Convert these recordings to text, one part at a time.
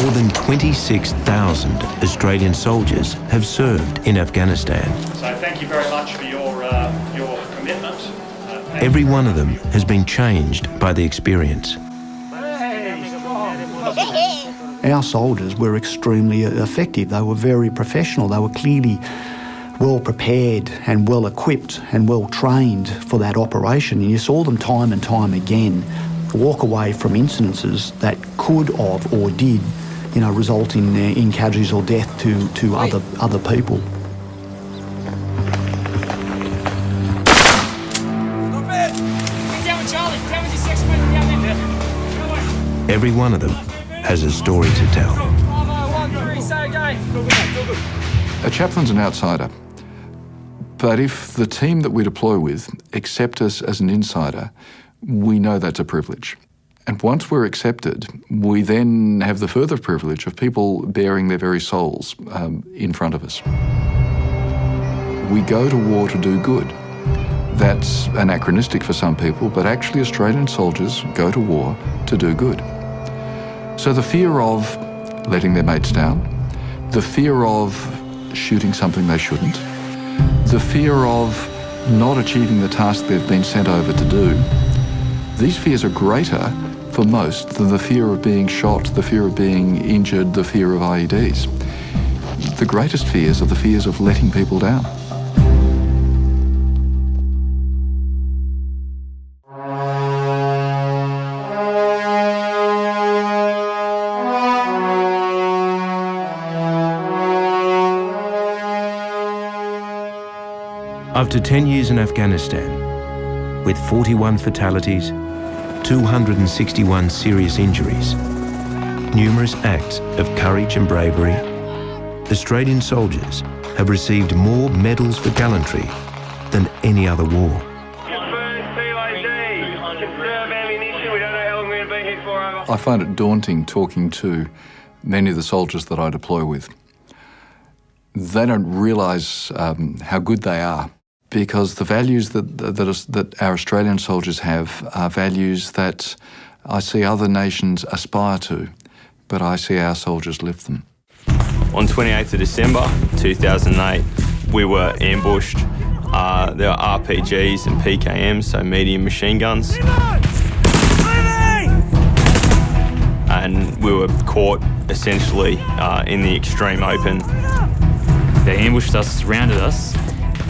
More than 26,000 Australian soldiers have served in Afghanistan. So thank you very much for your commitment. Every one of them has been changed by the experience. Our soldiers were extremely effective. They were very professional. They were clearly well prepared and well equipped and well trained for that operation. And you saw them time and time again walk away from incidences that could have or did, result in casualties or death to other people. Every one of them has a story to tell. A chaplain's an outsider, but if the team that we deploy with accept us as an insider, we know that's a privilege. And once we're accepted, we then have the further privilege of people bearing their very souls in front of us. We go to war to do good. That's anachronistic for some people, but actually Australian soldiers go to war to do good. So the fear of letting their mates down, the fear of shooting something they shouldn't, the fear of not achieving the task they've been sent over to do, these fears are greater for most than the fear of being shot, the fear of being injured, the fear of IEDs. The greatest fears are the fears of letting people down. After 10 years in Afghanistan, with 41 fatalities, 261 serious injuries, numerous acts of courage and bravery, Australian soldiers have received more medals for gallantry than any other war. I find it daunting talking to many of the soldiers that I deploy with. They don't realise how good they are, because the values that our Australian soldiers have are values that I see other nations aspire to, but I see our soldiers live them. On 28th of December 2008, we were ambushed. There were RPGs and PKMs, so medium machine guns. And we were caught essentially in the extreme open. They ambushed us, surrounded us,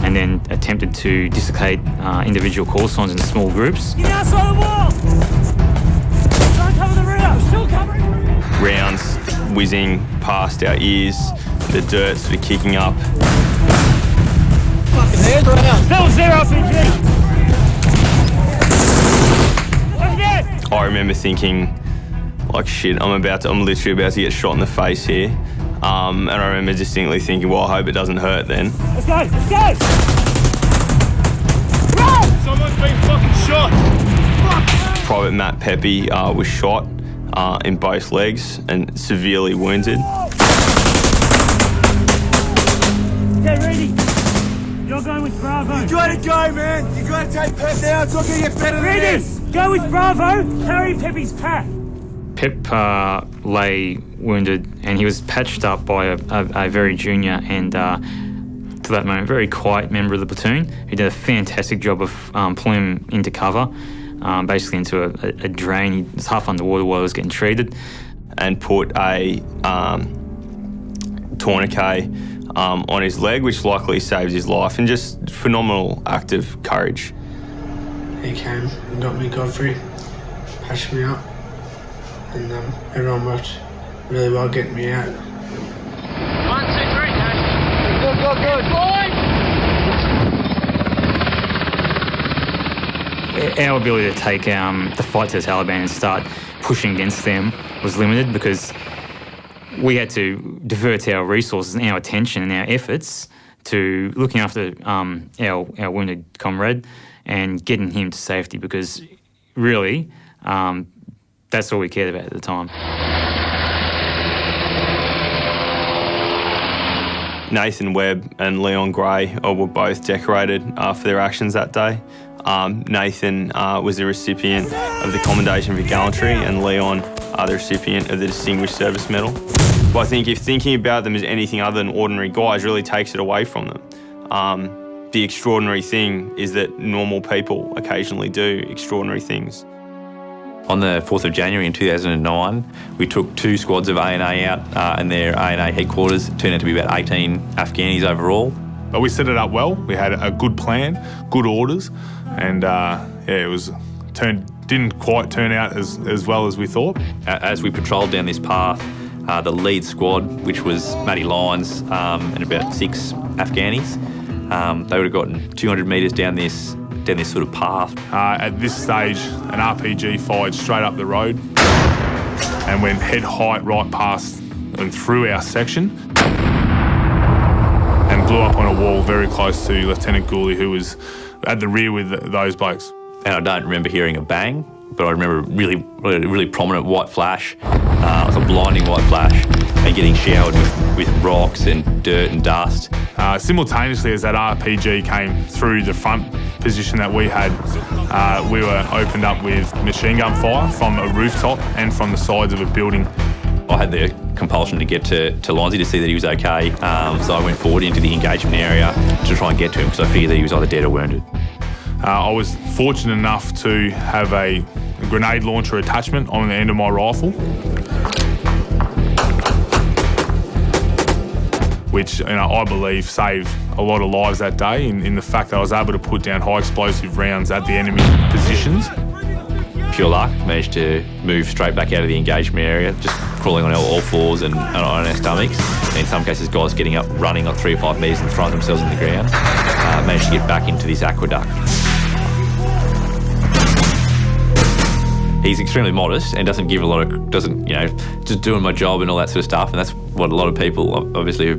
and then attempted to dislocate individual call signs in small groups. Get outside the wall! Don't cover the rear! Still covering the rear! Rounds whizzing past our ears, the dirt sort of kicking up. Fucking hands around! That was their RPG! I remember thinking, like, shit, I'm literally about to get shot in the face here. And I remember distinctly thinking, well, I hope it doesn't hurt then. Let's go! Let's go! Run! Someone's been fucking shot! Fuck! Private Matt Pepe was shot in both legs and severely wounded. Okay, ready? You're going with Bravo. You gotta go, man! You gotta take Pep now, it's not gonna get better than this! Go with Bravo, carry Pepe's pack. Pep lay wounded, and he was patched up by a very junior and, to that moment, very quiet member of the platoon who did a fantastic job of pulling him into cover, basically into a drain. He was half underwater while he was getting treated. And put a tourniquet on his leg, which likely saved his life, and just phenomenal act of courage. He came and got me Godfrey, patched me up. And everyone worked really well getting me out. 1, 2, 3, Good, good, good. Our ability to take the fight to the Taliban and start pushing against them was limited because we had to divert our resources and our attention and our efforts to looking after our wounded comrade and getting him to safety, because really that's all we cared about at the time. Nathan Webb and Leon Gray were both decorated for their actions that day. Nathan was the recipient of the Commendation for Gallantry, and Leon are the recipient of the Distinguished Service Medal. But I think if thinking about them as anything other than ordinary guys really takes it away from them. The extraordinary thing is that normal people occasionally do extraordinary things. On the 4th of January in 2009, we took 2 squads of ANA out in their ANA headquarters. It turned out to be about 18 Afghanis overall. But we set it up well. We had a good plan, good orders, and it didn't quite turn out as well as we thought. As we patrolled down this path, the lead squad, which was Matty Lyons and about 6 Afghanis, they would have gotten 200 metres down this sort of path. At this stage, an RPG fired straight up the road and went head height right past and through our section and blew up on a wall very close to Lieutenant Gooley, who was at the rear with those blokes. And I don't remember hearing a bang, but I remember really prominent white flash. It was a blinding white flash, and getting showered with rocks and dirt and dust. Simultaneously as that RPG came through the front position that we had, we were opened up with machine gun fire from a rooftop and from the sides of a building. I had the compulsion to get to Lonzy to see that he was okay, so I went forward into the engagement area to try and get to him because I figured that he was either dead or wounded. I was fortunate enough to have a grenade launcher attachment on the end of my rifle, which I believe saved a lot of lives that day in the fact that I was able to put down high explosive rounds at the enemy positions. Pure luck, managed to move straight back out of the engagement area, just crawling on all fours and on our stomachs. In some cases, guys getting up, running like 3 or 5 metres and throwing themselves in the ground. Managed to get back into this aqueduct. He's extremely modest and doesn't give a lot of, just doing my job and all that sort of stuff. And that's what a lot of people obviously,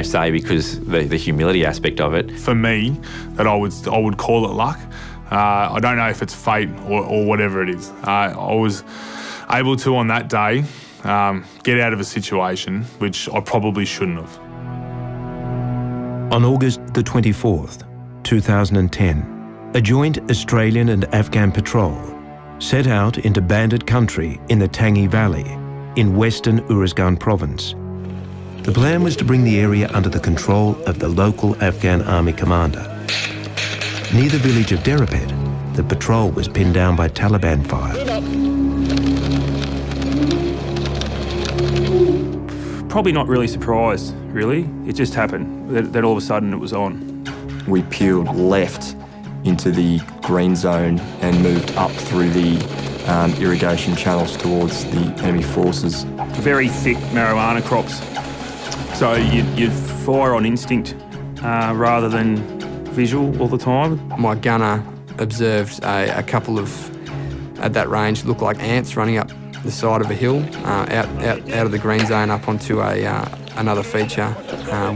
say because the humility aspect of it. For me, that I would call it luck. I don't know if it's fate or whatever it is. I was able to, on that day, get out of a situation which I probably shouldn't have. On August the 24th, 2010, a joint Australian and Afghan patrol set out into bandit country in the Tangi Valley in western Uruzgan province. The plan was to bring the area under the control of the local Afghan army commander. Near the village of Derapet, the patrol was pinned down by Taliban fire. Probably not really surprised, really. It just happened, that all of a sudden it was on. We peeled left into the green zone and moved up through the irrigation channels towards the enemy forces. Very thick marijuana crops. So you'd fire on instinct rather than visual all the time. My gunner observed a couple of, at that range, looked like ants running up the side of a hill, out of the green zone up onto another feature,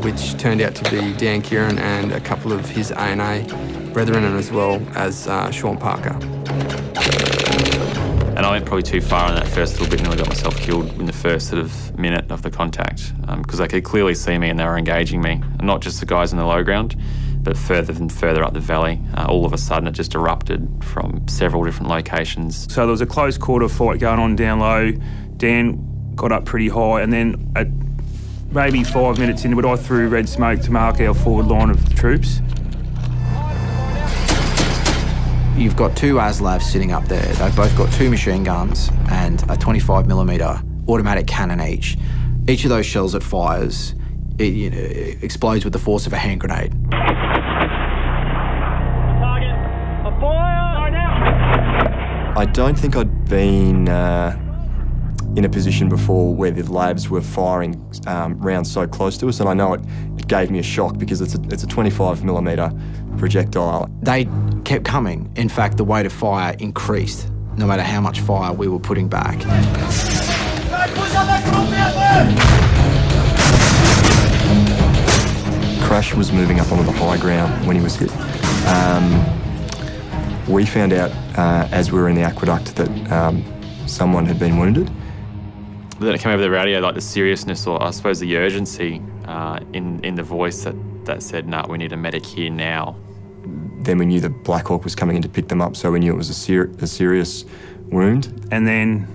which turned out to be Dan Kieran and a couple of his ANA brethren, and as well as Sean Parker. And I went probably too far in that first little bit and nearly got myself killed in the first sort of minute of the contact, because they could clearly see me and they were engaging me, and not just the guys in the low ground, but further and further up the valley. All of a sudden it just erupted from several different locations. So there was a close quarter fight going on down low. Dan got up pretty high, and then at maybe 5 minutes into it, I threw red smoke to mark our forward line of troops. You've got 2 ASLAVs sitting up there. They've both got 2 machine guns and a 25mm automatic cannon each. Each of those shells that fires, it explodes with the force of a hand grenade. I don't think I'd been in a position before where the labs were firing rounds so close to us, and I know it gave me a shock because it's a 25mm projectile. They kept coming. In fact, the rate of fire increased, no matter how much fire we were putting back. Crash was moving up onto the high ground when he was hit. We found out as we were in the aqueduct that someone had been wounded. Then it came over the radio, like the seriousness, or I suppose the urgency in the voice that said, "No, we need a medic here now." Then we knew that Black Hawk was coming in to pick them up, so we knew it was a serious wound. And then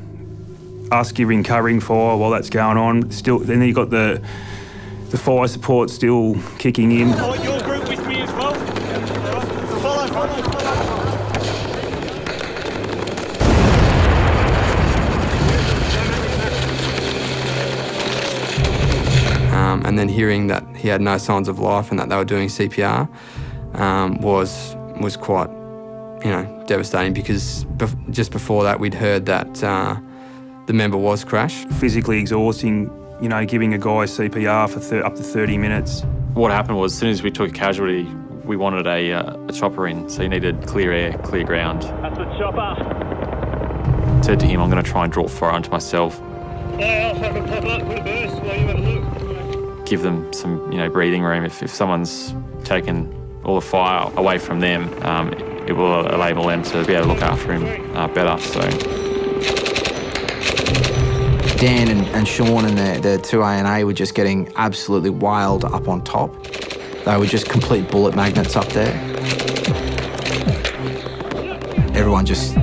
us giving covering fire while that's going on. Still, then you got the fire support still kicking in. I want your group with me as well. Follow. And then hearing that he had no signs of life and that they were doing CPR was quite, devastating, because just before that we'd heard that the member was crashed. Physically exhausting, giving a guy CPR for up to 30 minutes. What happened was, as soon as we took a casualty, we wanted a chopper in, so you needed clear air, clear ground. That's the chopper. Said to him, I'm going to try and draw fire onto myself. Yeah, I'll fucking pop up, put a burst while you have a look. Give them some, breathing room. If someone's taken all the fire away from them, it will enable them to be able to look after him better. So Dan and Sean and the 2A&A were just getting absolutely wild up on top. They were just complete bullet magnets up there. Everyone just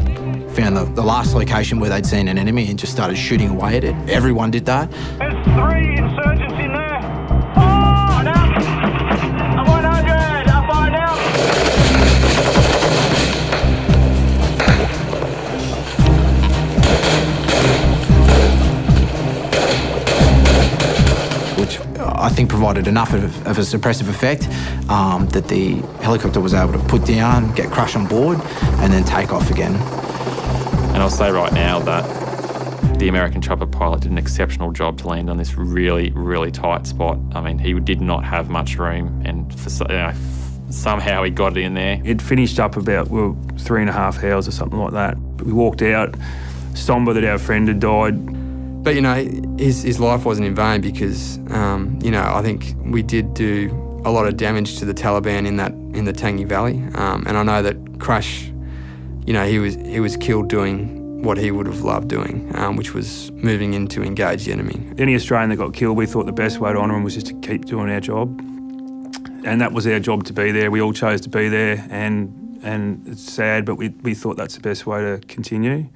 found the last location where they'd seen an enemy and just started shooting away at it. Everyone did that. There's 3 insurgents in there. Forward, up! I'm 100, up on now. Which I think provided enough of a suppressive effect that the helicopter was able to put down, get crushed on board, and then take off again. And I'll say right now that the American chopper pilot did an exceptional job to land on this really, really tight spot. I mean, he did not have much room, and somehow he got it in there. It finished up about 3.5 hours or something like that. But we walked out, sombre that our friend had died. But, his life wasn't in vain, because, I think we did do a lot of damage to the Taliban in the Tangi Valley. And I know that Crash, he was killed doing what he would have loved doing, which was moving in to engage the enemy. Any Australian that got killed, we thought the best way to honour him was just to keep doing our job. And that was our job, to be there. We all chose to be there, and it's sad, but we thought that's the best way to continue.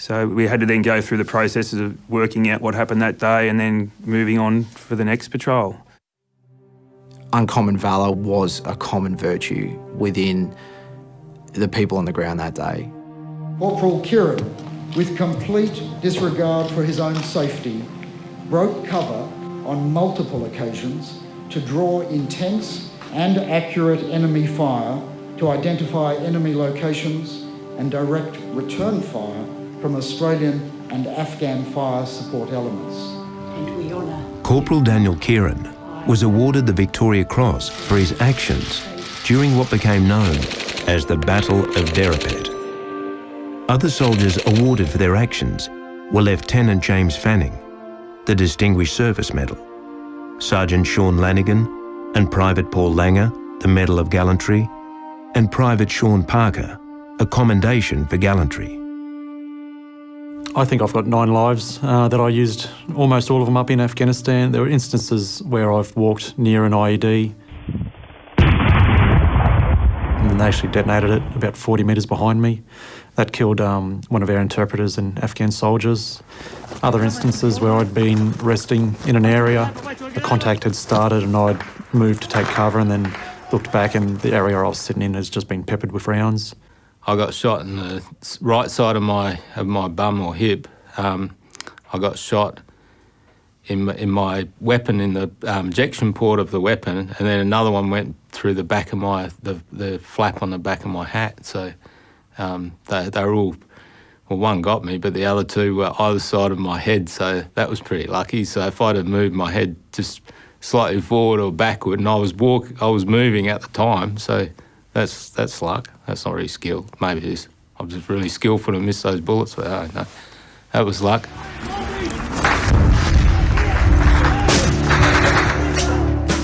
So we had to then go through the processes of working out what happened that day and then moving on for the next patrol. Uncommon valour was a common virtue within the people on the ground that day. Corporal Kieran, with complete disregard for his own safety, broke cover on multiple occasions to draw intense and accurate enemy fire to identify enemy locations and direct return fire from Australian and Afghan fire support elements. And we honour Corporal Daniel Kieran was awarded the Victoria Cross for his actions during what became known as the Battle of Derapet. Other soldiers awarded for their actions were Lieutenant James Fanning, the Distinguished Service Medal, Sergeant Sean Lanigan and Private Paul Langer, the Medal of Gallantry, and Private Sean Parker, a Commendation for Gallantry. I think I've got 9 lives that I used, almost all of them up in Afghanistan. There were instances where I've walked near an IED and they actually detonated it about 40 metres behind me. That killed one of our interpreters and Afghan soldiers. Other instances where I'd been resting in an area, a contact had started and I'd moved to take cover and then looked back and the area I was sitting in has just been peppered with rounds. I got shot in the right side of my bum or hip. I got shot in my weapon, in the ejection port of the weapon, and then another one went through the back of the flap on the back of my hat. So they were all, well, one got me, but the other 2 were either side of my head. So that was pretty lucky. So if I'd have moved my head just slightly forward or backward, and I was moving at the time, so. That's luck. That's not really skill. Maybe it is. I was just really skillful to miss those bullets, but I don't know. That was luck.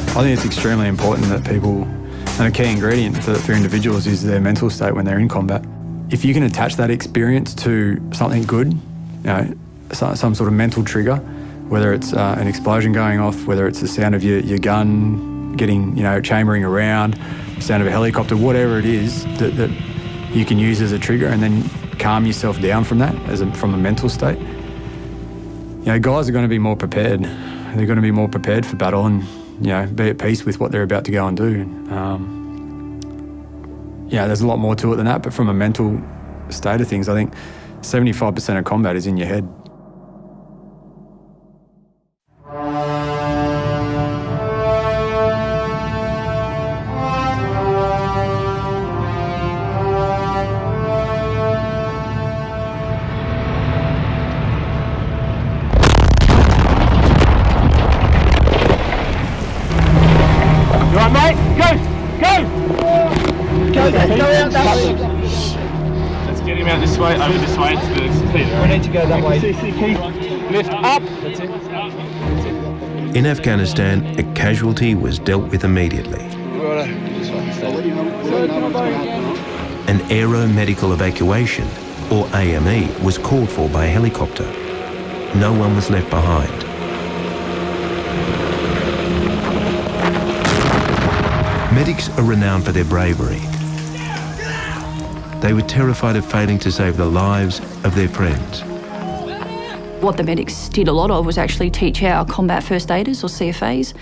I think it's extremely important that people, and a key ingredient for individuals is their mental state when they're in combat. If you can attach that experience to something good, some sort of mental trigger, whether it's an explosion going off, whether it's the sound of your gun getting, chambering around, sound of a helicopter, whatever it is that you can use as a trigger and then calm yourself down from that from a mental state. guys are going to be more prepared. They're going to be more prepared for battle and, be at peace with what they're about to go and do. There's a lot more to it than that, but from a mental state of things, I think 75% of combat is in your head. You all right, mate? Go! Go out that way. Let's get him out this way, over this way. We need to go that way. Lift up. In Afghanistan, a casualty was dealt with immediately. An aeromedical evacuation, or AME, was called for by helicopter. No one was left behind. Medics are renowned for their bravery. They were terrified of failing to save the lives of their friends. What the medics did a lot of was actually teach our combat first aiders, or CFAs,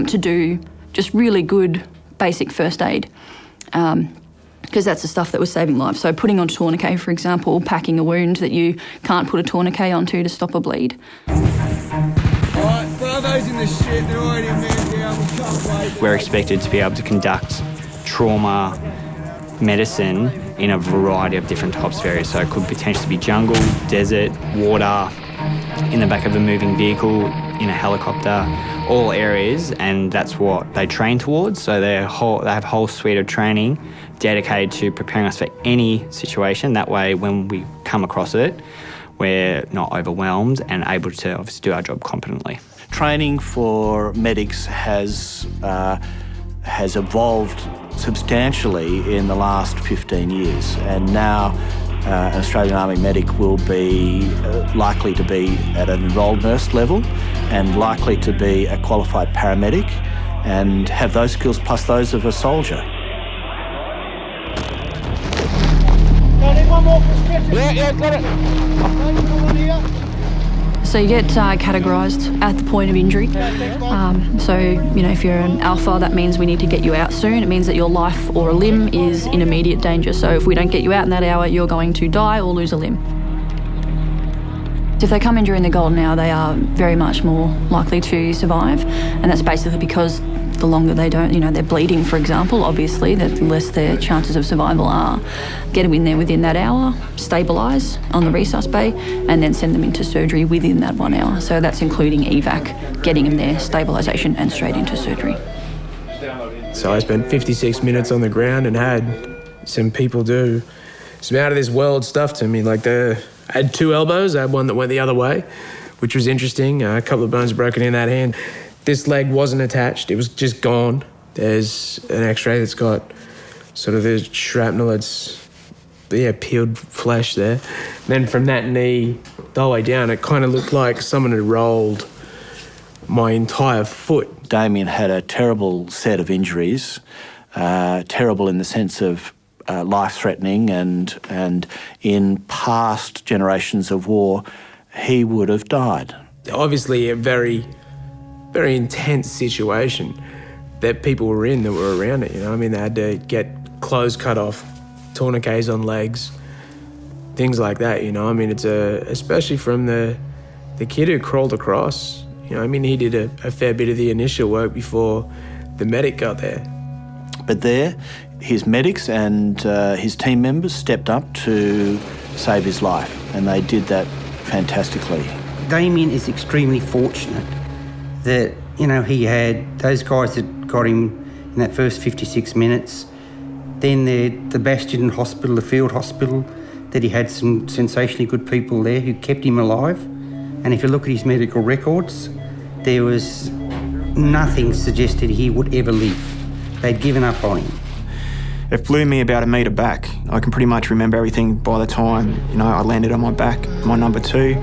to do just really good basic first aid, because that's the stuff that was saving lives. So putting on a tourniquet, for example, packing a wound that you can't put a tourniquet onto to stop a bleed. Alright, Bravo's in the shit, they're already man down, we can't wait. We're expected to be able to conduct trauma medicine in a variety of different types of areas. So it could potentially be jungle, desert, water, in the back of a moving vehicle, in a helicopter, all areas, and that's what they train towards. So they have a whole suite of training dedicated to preparing us for any situation. That way, when we come across it, we're not overwhelmed and able to obviously do our job competently. Training for medics has evolved substantially in the last 15 years, and now an Australian Army medic will be likely to be at an enrolled nurse level and likely to be a qualified paramedic and have those skills plus those of a soldier. Yeah, got it. So you get categorised at the point of injury. If you're an alpha, that means we need to get you out soon. It means that your life or a limb is in immediate danger. So if we don't get you out in that hour, you're going to die or lose a limb. If they come in during the golden hour, they are very much more likely to survive. And that's basically because the longer they don't, they're bleeding, for example, obviously, the less their chances of survival are. Get them in there within that hour, stabilise on the resus bay, and then send them into surgery within that 1 hour. So that's including evac, getting them there, stabilisation, and straight into surgery. So I spent 56 minutes on the ground and had some people do some out of this world stuff to me. I had 2 elbows. I had one that went the other way, which was interesting. A couple of bones broken in that hand. This leg wasn't attached, it was just gone. There's an x-ray that's got sort of the shrapnel that's, peeled flesh there. And then from that knee the whole way down, it kind of looked like someone had rolled my entire foot. Damien had a terrible set of injuries, terrible in the sense of life-threatening, and in past generations of war, he would have died. Obviously a very intense situation that people were in that were around it, They had to get clothes cut off, tourniquets on legs, things like that, It's especially from the kid who crawled across, he did a fair bit of the initial work before the medic got there. But there, his medics and his team members stepped up to save his life, and they did that fantastically. Damien is extremely fortunate that, he had those guys that got him in that first 56 minutes, then the Bastion Hospital, the field hospital, that he had some sensationally good people there who kept him alive. And if you look at his medical records, there was nothing suggested he would ever live. They'd given up on him. It flew me about a metre back. I can pretty much remember everything by the time, I landed on my back, my number 2.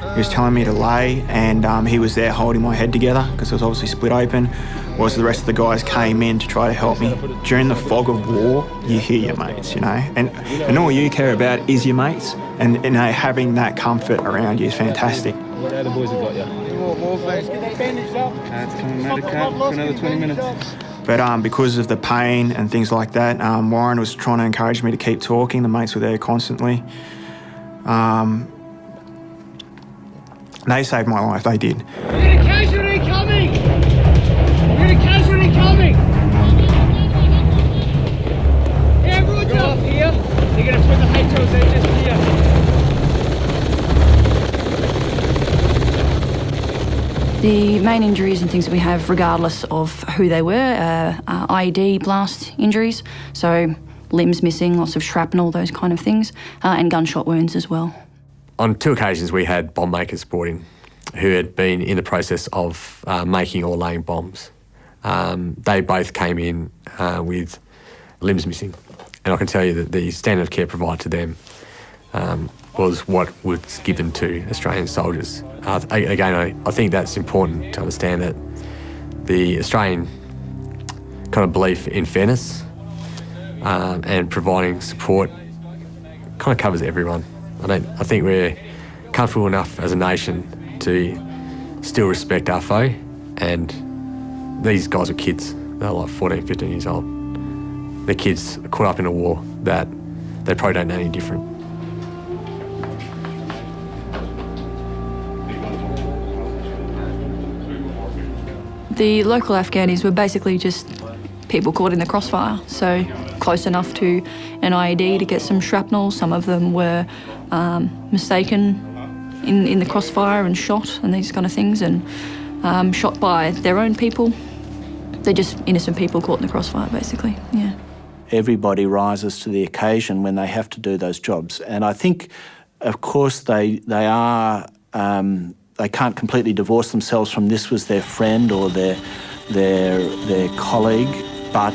He was telling me to lay, and he was there holding my head together because it was obviously split open, whilst the rest of the guys came in to try to help me. During the fog of war, you hear your mates, and all you care about is your mates, and having that comfort around you is fantastic. What other boys have got you? It's coming Medicaid for another 20 minutes. But because of the pain and things like that, Warren was trying to encourage me to keep talking. The mates were there constantly. They saved my life, they did. We got a casualty coming! We got a casualty coming! Yeah, Roger! Go up here. They're going to put the HOs in just here. The main injuries and things that we have, regardless of who they were, are IED blast injuries, so limbs missing, lots of shrapnel, those kind of things, and gunshot wounds as well. On 2 occasions we had bomb makers brought in who had been in the process of making or laying bombs. They both came in with limbs missing, and I can tell you that the standard of care provided to them was what was given to Australian soldiers. Again, I think that's important to understand, that the Australian kind of belief in fairness and providing support kind of covers everyone. I think we're comfortable enough as a nation to still respect our foe, and these guys are kids. They're like 14, 15 years old. They're kids caught up in a war that they probably don't know any different. The local Afghanis were basically just people caught in the crossfire, so close enough to an IED to get some shrapnel. Some of them were mistaken in the crossfire and shot and these kind of things, and shot by their own people. They're just innocent people caught in the crossfire, basically, yeah. Everybody rises to the occasion when they have to do those jobs. And I think, of course, they can't completely divorce themselves from this was their friend or their colleague, but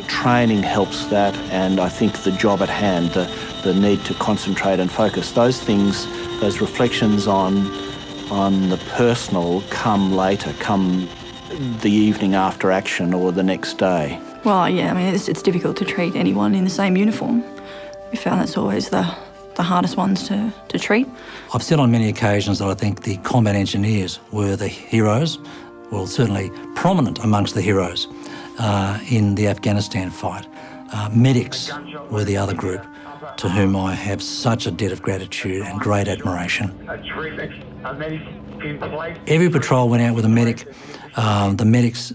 training helps that, and I think the job at hand, the need to concentrate and focus, those things, those reflections on the personal come later, come the evening after action or the next day. Well, yeah, I mean, it's difficult to treat anyone in the same uniform. We found that's always the hardest ones to treat. I've said on many occasions that I think the combat engineers were the heroes, well, certainly prominent amongst the heroes in the Afghanistan fight. Medics were the other group to whom I have such a debt of gratitude and great admiration. Every patrol went out with a medic. The medics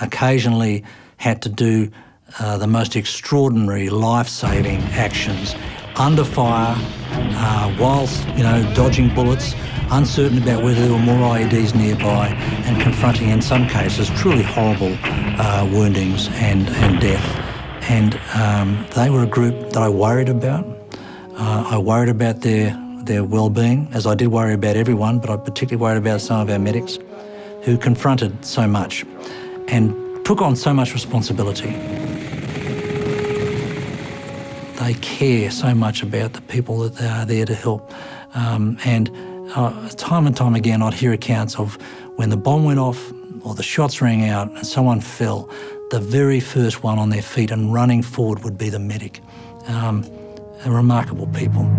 occasionally had to do the most extraordinary life-saving actions under fire, whilst, dodging bullets, uncertain about whether there were more IEDs nearby, and confronting, in some cases, truly horrible woundings and death. And they were a group that I worried about. I worried about their well-being, as I did worry about everyone, but I particularly worried about some of our medics who confronted so much and took on so much responsibility. They care so much about the people that they are there to help. And time and time again, I'd hear accounts of when the bomb went off or the shots rang out and someone fell, the very first one on their feet and running forward would be the medic. Remarkable people.